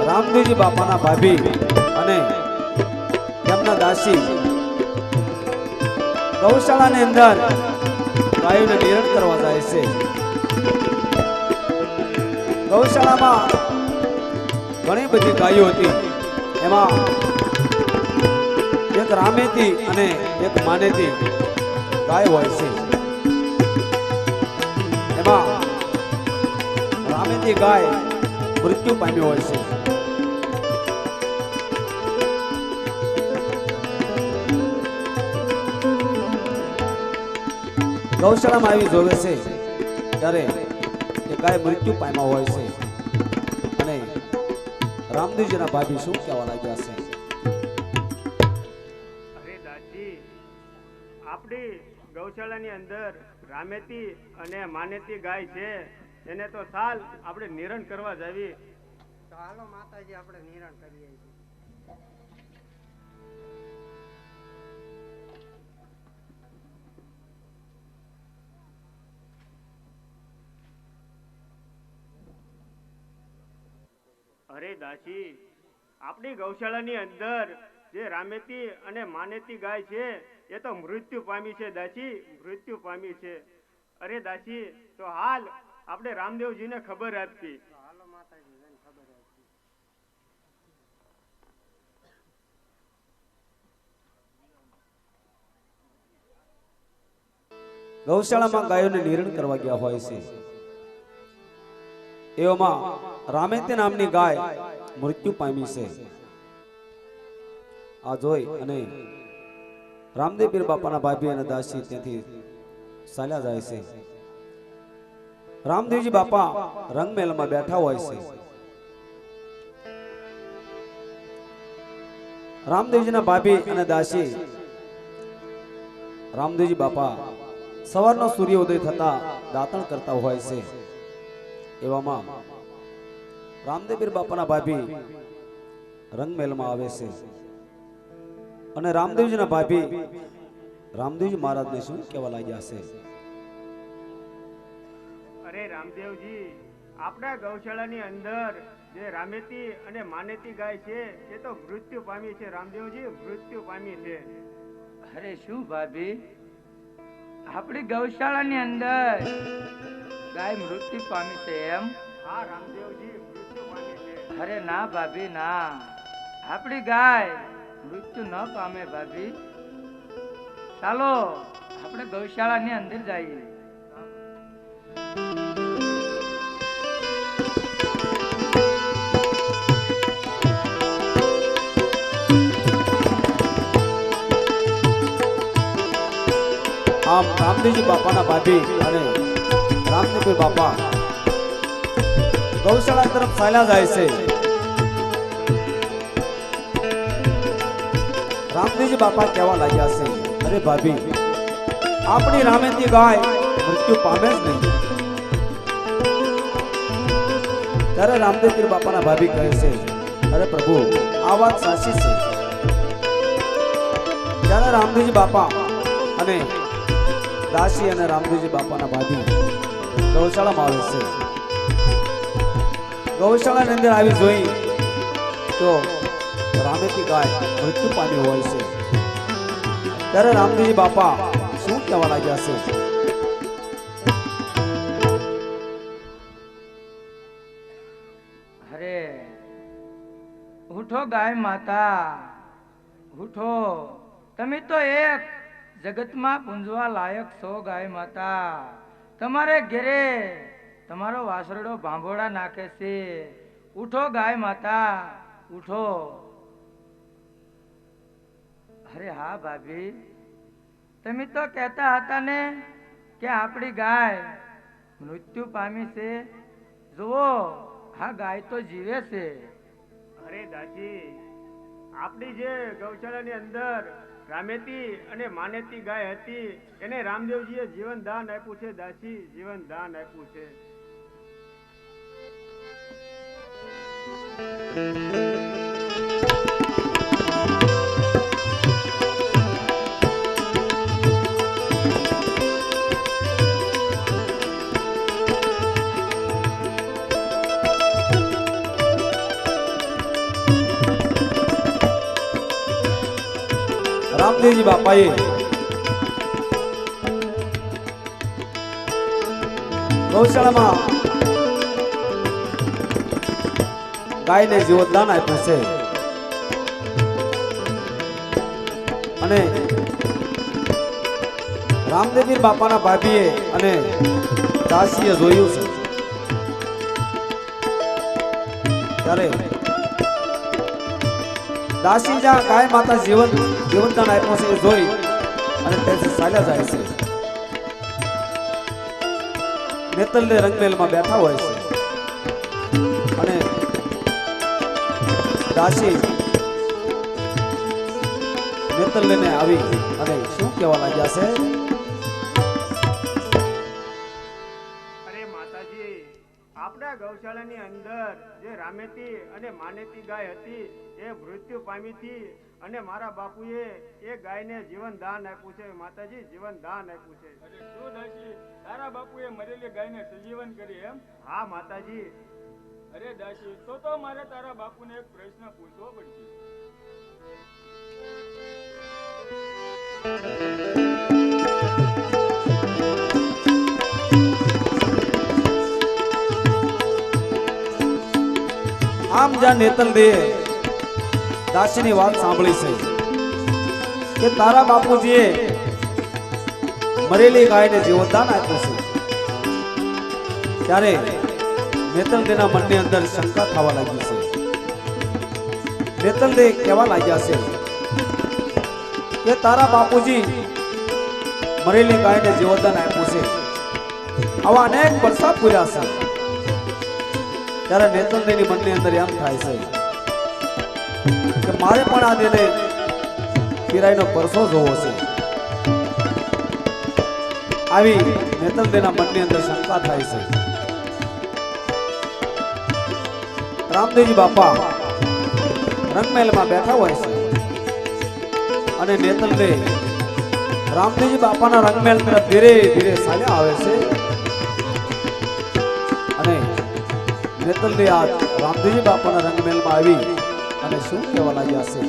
રામદેવજી બાપાના ભાભી અને તેમના દાસી ગૌશાળાની અંદર ગાયોને નિરણ કરવા જાય છે। ગૌશાળામાં ઘણી બધી ગાયો હતી, એમાં એક રામેતી અને એક માનેતી ગાય હોય છે। એમાં રામેતી ગાય મૃત્યુ પામી હોય છે। ગૌશાળામાં આવી જોવે છે ત્યારે એ ગાય મૃત્યુ પામ્યા હોય છે અને રામદેવજીના ભાભી શું કહેવા લાગ્યા છે? અરે દાદી, આપણી ગૌશાળાની અંદર રામેતી અને માનેતી ગાય છે, એને તો સાલ આપણે નિરણ કરવા જાવી। તો હાલો માતાજી, આપણે નિરણ કરીએ છીએ। અરે દાસી, આપણી ગૌશાળાની અંદર જે રામેતી અને માનેતી ગાય છે એ તો મૃત્યુ પામી છે દાસી, મૃત્યુ પામી છે। અરે દાસી, તો હાલ આપણે રામદેવજીને ખબર આપી। હાલો માતાજી, એને ખબર આપી। ગૌશાળામાં ગાયોને નિરણ કરવા ગયા હોય છે, એવામાં રામેતી નામની ગાય મૃત્યુ પામી છે। આ જોઈ અને રામદેવ પીર બાપાના ભાભી અને દાસી ત્યાંથી ચાલ્યા જાય છે। રામદેવજી બાપા રંગમહેલમાં બેઠા હોય છે। રામદેવજીના ભાભી અને દાસી રામદેવજી બાપા સવારનો સૂર્ય ઉદય થતા દાતણ કરતા હોય છે। એવામાં રામદેવ પીર બાપાના ભાભી રંગમહેલમાં આવે છે અને રામદેવજીના ભાભી રામદેવજી મહારાજને શું કહેવા લાગ્યા છે? અરે રામદેવજી, આપણા ગૌશાળાની અંદર જે રામેતી અને માનેતી ગાય છે એ તો મૃત્યુ પામી છે રામદેવજી, મૃત્યુ પામી છે। અરે શું ભાભી, આપણી ગૌશાળાની અંદર ગાય મૃત્યુ પામી છે એમ? હા રામદેવજી, મૃત્યુ પામી છે। અરે ના ભાભી ના, આપણી ગાય મૃત્યુ ન પામે ભાભી। ચાલો આપણે ગૌશાળાની અંદર જઈએ। આમ રામદેવજી બાપાના ભાભી અને રામદેવ પીર બાપા ગૌશાળા તરફ ચાલ્યા જાય છે। રામદેવજી બાપા કહેવા લાગ્યા છે, અરે ભાભી, આપણી રામેતી ગાય મૃત્યુ પામે જ નહીં। ત્યારે રામદેવ પીર બાપાના ભાભી કહે છે, અરે પ્રભુ, આ વાત સાચી છે। ત્યારે રામદેવજી બાપા અને દાસી અને રામદેવજી બાપાના ભાભી ગૌશાળામાં આવે છે। ગૌશાળાની અંદર આવી જોઈ તો રામેતી ગાય મૃત્યુ પામી હોય છે। ત્યારે રામદેવજી બાપા શું કહેવા લાગ્યા છે? અરે ઉઠો ગાય માતા, ઉઠો, તમે તો એક જગતમાં પૂંજવા લાયક છો ગાય માતા। તમારે ઘેરે તમારો વાસરડો ભાંભોડા નાખે છે। ઉઠો ગાય માતા, ઉઠો। અરે હા ભાભી, તમે તો કહેતા હતા ને કે આપણી ગાય મૃત્યુ પામી છે। જુઓ, આ ગાય તો જીવે છે। અરે દાસી, આપણી જે ગૌશાળાની અંદર રામેતી અને માનેતી ગાય હતી એને રામદેવજીએ જીવન દાન આપ્યું છે દાસી, જીવન દાન આપ્યું છે। બાપાએ ગૌશાળામાં ગાયને જીવતદાન આપ્યું છે અને રામદેવીર બાપાના ભાભીએ અને દાસીએ જોયું છે ત્યારે દાસી જ્યાં ગાય માતા જીવતદાન આપ્યું છે એ જોઈ અને તેથી ચાલ્યા જાય છે. નેતલને રંગમેલમાં બેઠા હોય છે અને દાસી નેતલને આવી અને શું કહેવા લાગ્યા છે? અરે માતાજી, આપણા ગૌશાળાની અંદર જે રામેતી અને માનેતી ગાય હતી એ મૃત્યુ પામી હતી અને મારા બાપુએ એ ગાયને જીવન દાન આપ્યું છે. માતાજી, જીવન દાન આપ્યું છે. અરે શું દાસી, તારા બાપુએ મરેલી ગાયને સજીવન કરી એમ? હા માતાજી. અરે દાસી, તો મારે તારા બાપુને એક પ્રશ્ન પૂછવો પડશે. આમ જ્યાં નેતલ દે દાસીની વાત સાંભળી છે કે તારા બાપુજીએ મરેલી ગાયને જીવતદાન આપ્યું છે, ત્યારે નેતલ દેના મનની અંદર શંકા થવા લાગી છે. નેતલ દે કહેવા લાગ્યા છે કે તારા બાપુજી મરેલી ગાયને જીવતદાન આપ્યું છે, આવા અનેક વર્ષા પૂર્યા છે. ત્યારે નેતલ દેની મનની અંદર એમ થાય છે કે મારે પણ આ દેને પીરાઈનો પરસો જોવો છે. આવી નેતલ દેના મનની અંદર શંકા થાય છે. રામદેવજી બાપા રંગમહેલમાં બેઠા હોય છે અને નેતલ દે રામદેવજી બાપાના રંગમહેલ તરફ ધીરે ધીરે ચાલ્યા આવે છે અને નેતલ દે આ રામદેવજી બાપાના રંગમહેલમાં આવી અને શું કહેવા લાગ્યા છે?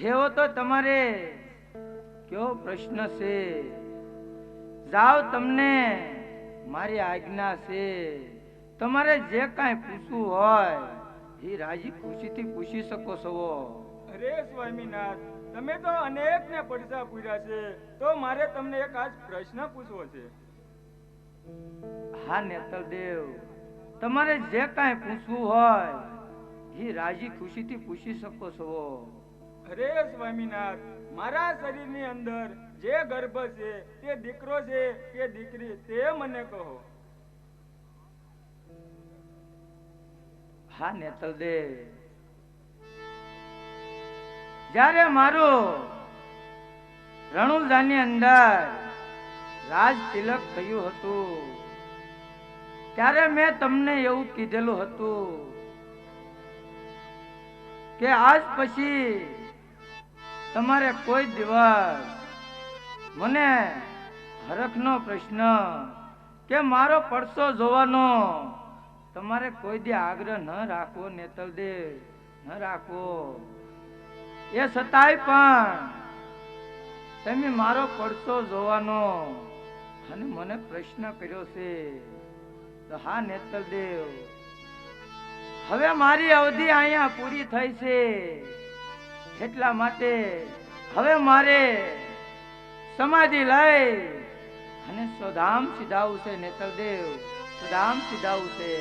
એવો તો તમારે કયો પ્રશ્ન છે? જાઓ, તમને મારી આજ્ઞા છે. તમારે જે કાંઈ પૂછવું હોય એ રાજી ખુશીથી પૂછી શકો છો. અરે સ્વામીનાથ, તમે તો અનેકને પડસા પૂર્યા છે, તો મારે તમને એક આજ પ્રશ્ન પૂછવો છે. હા નેતલદેવ, તમારે જે કાંઈ પૂછવું હોય એ રાજી ખુશીથી પૂછી શકો છો. અરે સ્વામીનાથ, મારા શરીરની અંદર જે ગર્ભ છે તે દીકરો છે કે દીકરી તે મને કહો. હા નેતલદેવ, જ્યારે મારું રણુજાની અંદર રાજ તિલક થયું હતું ત્યારે મેં તમને એવું કીધેલું હતું કે આજ પછી તમારે કોઈ દિવસ મને હરખનો પ્રશ્ન કે મારો પડસો જોવાનો તમારે કોઈ દી આગ્રહ ન રાખવો નેતલદેવ, ન રાખવો. એ છતાંય પણ તમે મારો પડસો જોવાનો અને મને પ્રશ્ન કર્યો છે. તો હા નેતલદેવ, હવે મારી અવધિ અહીંયા પૂરી થઈ છે, એટલા માટે હવે મારે સમાધિ લઈ અને સ્વધામ સીધાવું છે નેતલદેવ, સ્વધામ સીધાવું છે.